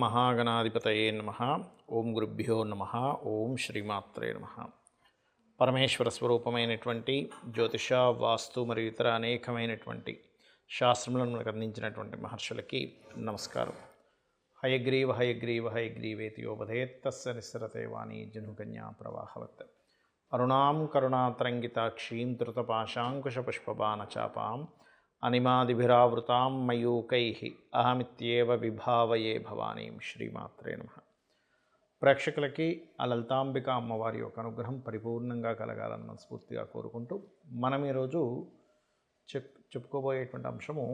మహాగణాధిపతయే నమః. ఓం గురుభ్యో నమః. ఓం శ్రీమాత్రే నమః. పరమేశ్వర స్వరూపమైనటువంటి జ్యోతిష, వాస్తు మరియు ఇతర అనేకమైనటువంటి శాస్త్రములను మనకు అందించినటువంటి మహర్షులకి నమస్కారం. హయగ్రీవ హయగ్రీవ హయగ్రీవేతి యోపధేత్తస్య నిస్సరతే వాణీ జనుకన్యా ప్రవాహవత్. అరుణాం కరుణాతరంగితాక్షీం ధృతపాశాంకుశపుష్పబాణచాపాం అనిమాదిభిరావృతాం మయూకైః అహమిత్యేవ విభావయే భవానీం. శ్రీమాత్రే నమః. ప్రేక్షకులకి ఆ లలితాంబిక అమ్మవారి యొక్క అనుగ్రహం పరిపూర్ణంగా కలగాలని మనస్ఫూర్తిగా కోరుకుంటూ మనం ఈరోజు చెప్పుకోబోయేటువంటి అంశము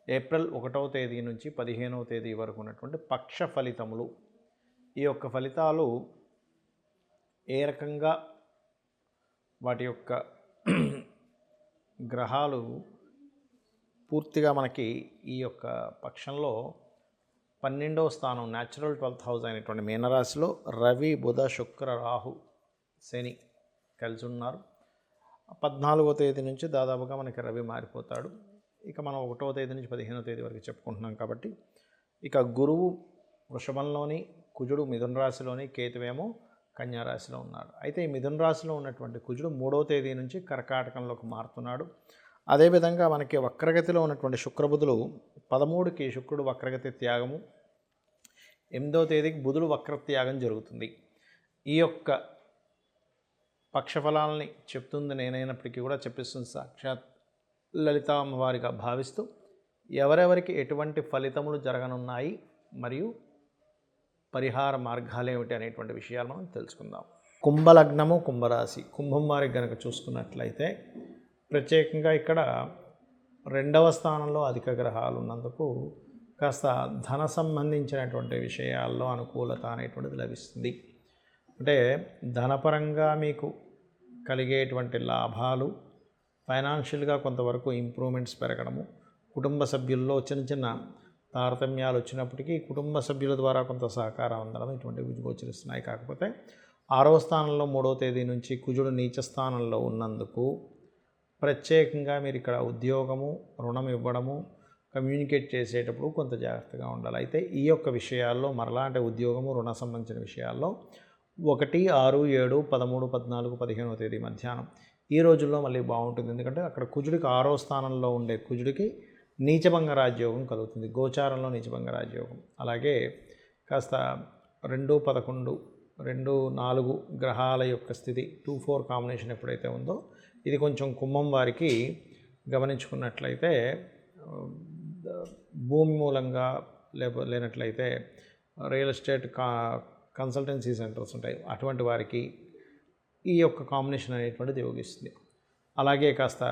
ఏప్రిల్ 1వ తేదీ నుంచి 15వ తేదీ వరకు ఉన్నటువంటి పక్ష ఫలితములు. ఈ యొక్క ఫలితాలు ఏ రకంగా వాటి యొక్క గ్రహాలు పూర్తిగా మనకి ఈ యొక్క పక్షంలో 12వ స్థానం న్యాచురల్ 12th హౌస్ అయినటువంటి మీనరాశిలో రవి, బుధ, శుక్ర, రాహు, శని కలిసి ఉన్నారు. 14వ తేదీ నుంచి దాదాపుగా మనకి రవి మారిపోతాడు. ఇక మనం 1వ తేదీ నుంచి 15వ తేదీ వరకు చెప్పుకుంటున్నాం కాబట్టి ఇక గురువు వృషభంలోని, కుజుడు మిథున రాశిలోని, కేతువేమో కన్యా రాశిలో ఉన్నాడు. అయితే ఈ మిథున రాశిలో ఉన్నటువంటి కుజుడు 3వ తేదీ నుంచి కర్కాటకంలోకి మారుతున్నాడు. అదేవిధంగా మనకి వక్రగతిలో ఉన్నటువంటి శుక్రబుధులు 13కి శుక్రుడు వక్రగతి త్యాగము, 8వ తేదీకి బుధుడు వక్రత్యాగం జరుగుతుంది. ఈ యొక్క పక్షఫలాలని చెప్తుంది నేనైనప్పటికీ కూడా చెప్పిస్తుంది సాక్షాత్ లలితా అమ్మవారిగా భావిస్తూ ఎవరెవరికి ఎటువంటి ఫలితములు జరగనున్నాయి మరియు పరిహార మార్గాలు ఏమిటి అనేటువంటి విషయాలు మనం తెలుసుకుందాం. కుంభలగ్నము, కుంభరాశి. కుంభం వారికి కనుక చూసుకున్నట్లయితే ప్రత్యేకంగా ఇక్కడ 2వ స్థానంలో అధిక గ్రహాలు ఉన్నందుకు కాస్త ధన సంబంధించినటువంటి విషయాల్లో అనుకూలత అనేటువంటిది లభిస్తుంది. అంటే ధనపరంగా మీకు కలిగేటువంటి లాభాలు, ఫైనాన్షియల్గా కొంతవరకు ఇంప్రూవ్మెంట్స్ పెరగడము, కుటుంబ సభ్యుల్లో చిన్న చిన్న తారతమ్యాలు వచ్చినప్పటికీ కుటుంబ సభ్యుల ద్వారా కొంత సహకారం అందడం ఇటువంటివి గోచరిస్తున్నాయి. కాకపోతే 6వ స్థానంలో 3వ తేదీ నుంచి కుజుడు నీచ స్థానంలో ఉన్నందుకు ప్రత్యేకంగా మీరు ఇక్కడ ఉద్యోగము, రుణం ఇవ్వడము, కమ్యూనికేట్ చేసేటప్పుడు కొంత జాగ్రత్తగా ఉండాలి. అయితే ఈ యొక్క విషయాల్లో మరలా అంటే ఉద్యోగము, రుణ సంబంధించిన విషయాల్లో 1, 6, 7, 13, 14, 15వ తేదీ మధ్యాహ్నం ఈ రోజుల్లో మళ్ళీ బాగుంటుంది. ఎందుకంటే అక్కడ కుజుడికి 6వ స్థానంలో ఉండే కుజుడికి నీచభంగ రాజ్యోగం కలుగుతుంది, గోచారంలో నీచభంగ రాజ్యోగం. అలాగే కాస్త 2, 11, 2, 4 గ్రహాల యొక్క స్థితి 2, 4 కాంబినేషన్ ఎప్పుడైతే ఉందో ఇది కొంచెం కుంభం వారికి గమనించుకున్నట్లయితే భూమి మూలంగా లేనట్లయితే రియల్ ఎస్టేట్ కన్సల్టెన్సీ సెంటర్స్ ఉంటాయి, అటువంటి వారికి ఈ యొక్క కాంబినేషన్ అనేటువంటిది యోగిస్తుంది. అలాగే కాస్త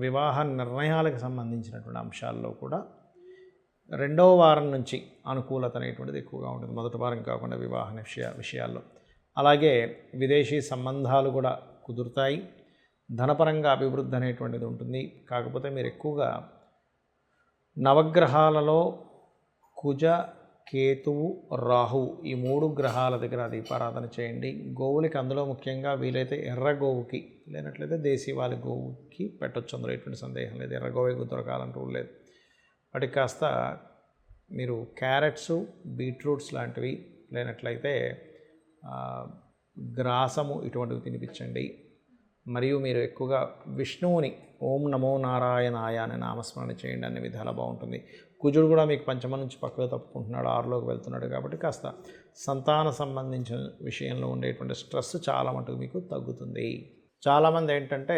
వివాహ నిర్ణయాలకు సంబంధించినటువంటి అంశాల్లో కూడా 2వ వారం నుంచి అనుకూలత అనేటువంటిది ఎక్కువగా ఉంటుంది, మొదటి వారం కాకుండా వివాహ విషయాల్లో. అలాగే విదేశీ సంబంధాలు కూడా కుదురుతాయి, ధనపరంగా అభివృద్ధి అనేటువంటిది ఉంటుంది. కాకపోతే మీరు ఎక్కువగా నవగ్రహాలలో కుజ, కేతువు, రాహువు ఈ 3 గ్రహాల దగ్గర దీపారాధన చేయండి. గోవులకి అందులో ముఖ్యంగా వీలైతే ఎర్ర గోవుకి లేనట్లయితే దేశీవాళి గోవుకి పెట్టొచ్చు, అందులో ఎటువంటి సందేహం లేదు. ఎర్ర గోవు దొరకాలంటూ లేదు. వాటికి కాస్త మీరు క్యారెట్స్, బీట్రూట్స్ లాంటివి లేనట్లయితే గ్రాసము ఇటువంటివి తినిపించండి. మరియు మీరు ఎక్కువగా విష్ణువుని ఓం నమో నారాయణాయ అనే నామస్మరణ చేయండి, అన్ని విధాలా బాగుంటుంది. కుజుడు కూడా మీకు పంచమ నుంచి పక్కకు తప్పుకుంటున్నాడు, 6లోకి వెళ్తున్నాడు కాబట్టి కాస్త సంతాన సంబంధించిన విషయంలో ఉండేటువంటి స్ట్రెస్ చాలా మటుకు మీకు తగ్గుతుంది. చాలామంది ఏంటంటే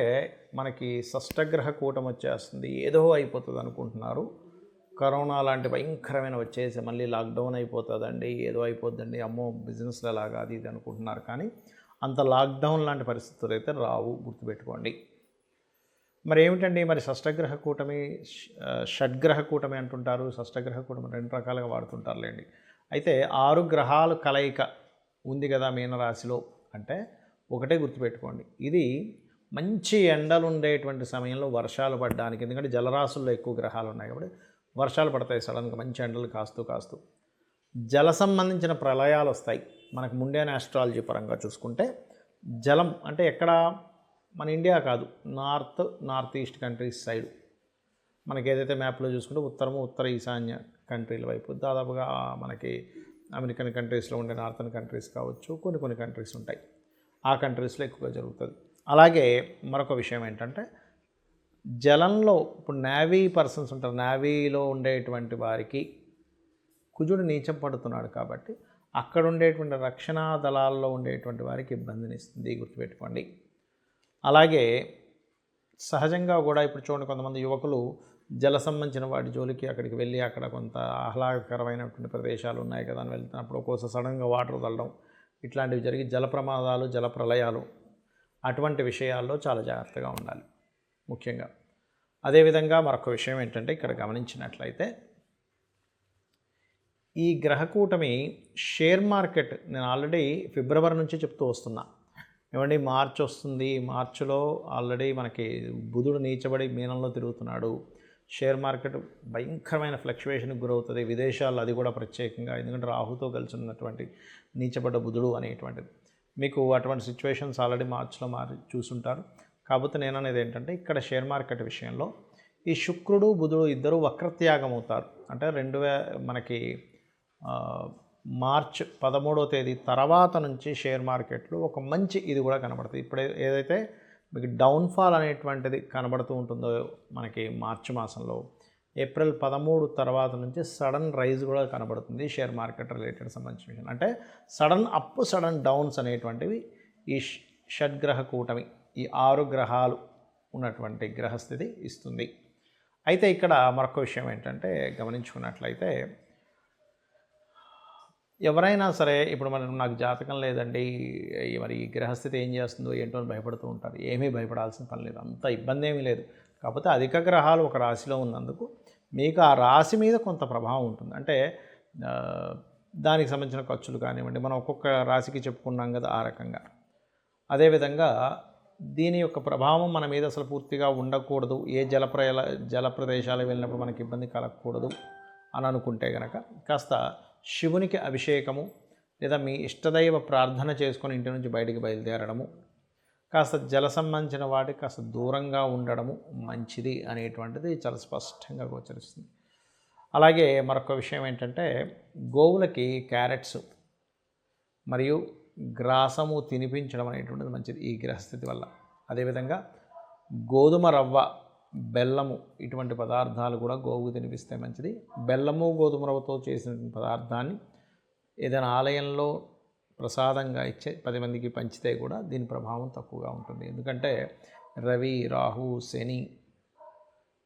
మనకి షష్టగ్రహ కూటమి వచ్చేస్తుంది, ఏదో అయిపోతుంది అనుకుంటున్నారు. కరోనా లాంటి భయంకరమైన వచ్చేసి మళ్ళీ లాక్డౌన్ అయిపోతుందండి, ఏదో అయిపోద్దండి, అమ్మో బిజినెస్లు ఎలాగా అది ఇది అనుకుంటున్నారు. కానీ అంత లాక్డౌన్ లాంటి పరిస్థితులు అయితే రావు, గుర్తుపెట్టుకోండి. మరి ఏమిటండి మరి షష్టగ్రహ కూటమి, షడ్గ్రహ కూటమి అంటుంటారు. షష్టగ్రహ కూటమి 2 రకాలుగా వాడుతుంటారులేండి. అయితే 6 గ్రహాలు కలయిక ఉంది కదా మీనరాశిలో అంటే ఒకటే గుర్తుపెట్టుకోండి, ఇది మంచి ఎండలు ఉండేటువంటి సమయంలో వర్షాలు పడడానికి, ఎందుకంటే జలరాశుల్లో ఎక్కువ గ్రహాలు ఉన్నాయి కాబట్టి వర్షాలు పడతాయి సడన్గా, మంచి ఎండలు కాస్తూ జల సంబంధించిన ప్రళయాలు వస్తాయి. మనకు ముండేన ఆస్ట్రాలజీ పరంగా చూసుకుంటే జలం అంటే ఎక్కడ మన ఇండియా కాదు, నార్త్ ఈస్ట్ కంట్రీస్ సైడ్ మనకి ఏదైతే మ్యాప్లో చూసుకుంటే ఉత్తరము, ఉత్తర ఈశాన్య కంట్రీల వైపు, దాదాపుగా మనకి అమెరికన్ కంట్రీస్లో ఉండే నార్థన్ కంట్రీస్ కావచ్చు, కొన్ని కంట్రీస్ ఉంటాయి, ఆ కంట్రీస్లో ఎక్కువగా జరుగుతుంది. అలాగే మరొక విషయం ఏంటంటే జలంలో ఇప్పుడు నేవీ పర్సన్స్ ఉంటారు, నేవీలో ఉండేటువంటి వారికి కుజుడు నీచం పడుతున్నాడు కాబట్టి అక్కడ ఉండేటువంటి రక్షణ దళాల్లో ఉండేటువంటి వారికి ఇబ్బందిని ఇస్తుంది, గుర్తుపెట్టుకోండి. అలాగే సహజంగా కూడా ఇప్పుడు చూడండి, కొంతమంది యువకులు జల సంబంధించిన వాటి జోలికి అక్కడికి వెళ్ళి అక్కడ కొంత ఆహ్లాదకరమైనటువంటి ప్రదేశాలు ఉన్నాయి కదా అని వెళ్తున్నప్పుడు ఒక్కోసారి సడన్గా వాటర్ వదలడం ఇట్లాంటివి జరిగి జల ప్రమాదాలు, జల ప్రళయాలు అటువంటి విషయాల్లో చాలా జాగ్రత్తగా ఉండాలి ముఖ్యంగా. అదేవిధంగా మరొక విషయం ఏంటంటే ఇక్కడ గమనించినట్లయితే ఈ గ్రహకూటమి షేర్ మార్కెట్ నేను ఆల్రెడీ ఫిబ్రవరి నుంచి చెప్తూ వస్తున్నా. ఏమండి మార్చ్ వస్తుంది, మార్చిలో ఆల్రెడీ మనకి బుధుడు నీచబడి మీనంలో తిరుగుతున్నాడు, షేర్ మార్కెట్ భయంకరమైన ఫ్లక్చువేషన్కి గురవుతుంది, విదేశాల్లో అది కూడా ప్రత్యేకంగా, ఎందుకంటే రాహుతో కలిసి ఉన్నటువంటి నీచబడ్డ బుధుడు అనేటువంటిది. మీకు అటువంటి సిచ్యువేషన్స్ ఆల్రెడీ మార్చిలో చూసుంటారు. కాకపోతే నేను అనేది ఏంటంటే ఇక్కడ షేర్ మార్కెట్ విషయంలో ఈ శుక్రుడు బుధుడు ఇద్దరు వక్రత్యాగం అవుతారు. అంటే మనకి మార్చ్ 13వ తేదీ తర్వాత నుంచి షేర్ మార్కెట్లు ఒక మంచి ఇది కూడా కనబడుతుంది. ఇప్పుడు ఏదైతే మీకు డౌన్ఫాల్ అనేటువంటిది కనబడుతూ ఉంటుందో మనకి మార్చి మాసంలో, ఏప్రిల్ 13 తర్వాత నుంచి సడన్ రైజ్ కూడా కనబడుతుంది షేర్ మార్కెట్ రిలేటెడ్ సంబంధించిన విషయం. అంటే సడన్ అప్ సడన్ డౌన్స్ అనేటువంటివి ఈ షడ్గ్రహ కూటమి, ఈ 6 గ్రహాలు ఉన్నటువంటి గ్రహస్థితి ఇస్తుంది. అయితే ఇక్కడ మరొక విషయం ఏంటంటే గమనించుకున్నట్లయితే ఎవరైనా సరే ఇప్పుడు నాకు జాతకం లేదండి, మరి ఈ గ్రహస్థితి ఏం చేస్తుందో ఏంటో అని భయపడుతూ ఉంటారు. ఏమీ భయపడాల్సిన పని లేదు, అంత ఇబ్బంది ఏమీ లేదు. కాకపోతే అధిక గ్రహాలు ఒక రాశిలో ఉన్నందుకు మీకు ఆ రాశి మీద కొంత ప్రభావం ఉంటుంది. అంటే దానికి సంబంధించిన ఖర్చులు కానివ్వండి, మనం ఒక్కొక్క రాశికి చెప్పుకున్నాం కదా ఆ రకంగా. అదేవిధంగా దీని యొక్క ప్రభావం మన మీద అసలు పూర్తిగా ఉండకూడదు, ఏ జల ప్రదేశాలకు వెళ్ళినప్పుడు మనకి ఇబ్బంది కలగకూడదు అని అనుకుంటే కనుక కాస్త శివునికి అభిషేకము లేదా మీ ఇష్టదైవ ప్రార్థన చేసుకొని ఇంటి నుంచి బయటికి బయలుదేరడము, కాస్త జల సంబంధించిన వాటికి కాస్త దూరంగా ఉండడము మంచిది అనేటువంటిది చాలా స్పష్టంగా గోచరిస్తుంది. అలాగే మరొక విషయం ఏంటంటే గోవులకి క్యారెట్స్ మరియు గ్రాసము తినిపించడం అనేటువంటిది మంచిది ఈ గ్రహస్థితి వల్ల. అదేవిధంగా గోధుమ రవ్వ, బెల్లము ఇటువంటి పదార్థాలు కూడా గోవుకు తినిపిస్తే మంచిది. బెల్లము గోధుమ రవ్వతో చేసిన పదార్థాన్ని ఏదైనా ఆలయంలో ప్రసాదంగా ఇచ్చే 10 మందికి పంచితే కూడా దీని ప్రభావం తక్కువగా ఉంటుంది. ఎందుకంటే రవి, రాహు, శని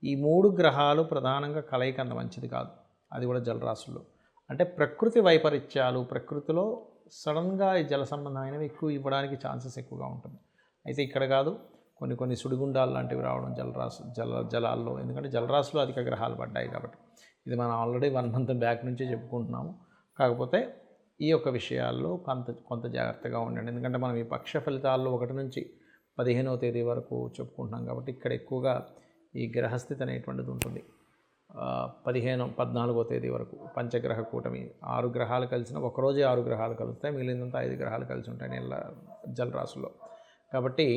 ఈ 3 గ్రహాలు ప్రధానంగా కలయిక అంత మంచిది కాదు, అది కూడా జలరాశుల్లో. అంటే ప్రకృతి వైపరీత్యాలు, ప్రకృతిలో సడన్గా ఈ జల సంబంధమైనవి ఎక్కువ ఇవ్వడానికి ఛాన్సెస్ ఎక్కువగా ఉంటుంది. అయితే ఇక్కడ కాదు, కొన్ని సుడిగుండాలు లాంటివి రావడం జలాల్లో, ఎందుకంటే జలరాశిలో అధిక గ్రహాలు పడ్డాయి కాబట్టి. ఇది మనం ఆల్రెడీ 1 మంత్ బ్యాక్ నుంచే చెప్పుకుంటున్నాము. కాకపోతే ఈ యొక్క విషయాల్లో కొంత జాగ్రత్తగా ఉండండి. ఎందుకంటే మనం ఈ పక్ష ఫలితాల్లో 1 నుంచి 15వ తేదీ వరకు చెప్పుకుంటున్నాం కాబట్టి ఇక్కడ ఎక్కువగా ఈ గ్రహస్థితి అనేటువంటిది ఉంటుంది. 14వ తేదీ వరకు పంచగ్రహ కూటమి, 6 గ్రహాలు కలిసిన ఒకరోజే 6 గ్రహాలు కలుస్తాయి, మిగిలినంతా 5 గ్రహాలు కలిసి ఉంటాయి జలరాశుల్లో. కాబట్టి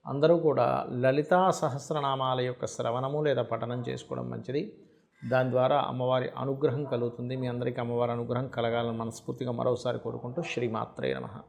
అందరూ కూడా లలితా సహస్రనామాల యొక్క శ్రవణము లేదా పఠనం చేసుకోవడం మంచిది. దాని ద్వారా అమ్మవారి అనుగ్రహం కలుగుతుంది. మీ అందరికీ అమ్మవారి అనుగ్రహం కలగాలని మనస్ఫూర్తిగా మరోసారి కోరుకుంటూ శ్రీమాత్రే నమః.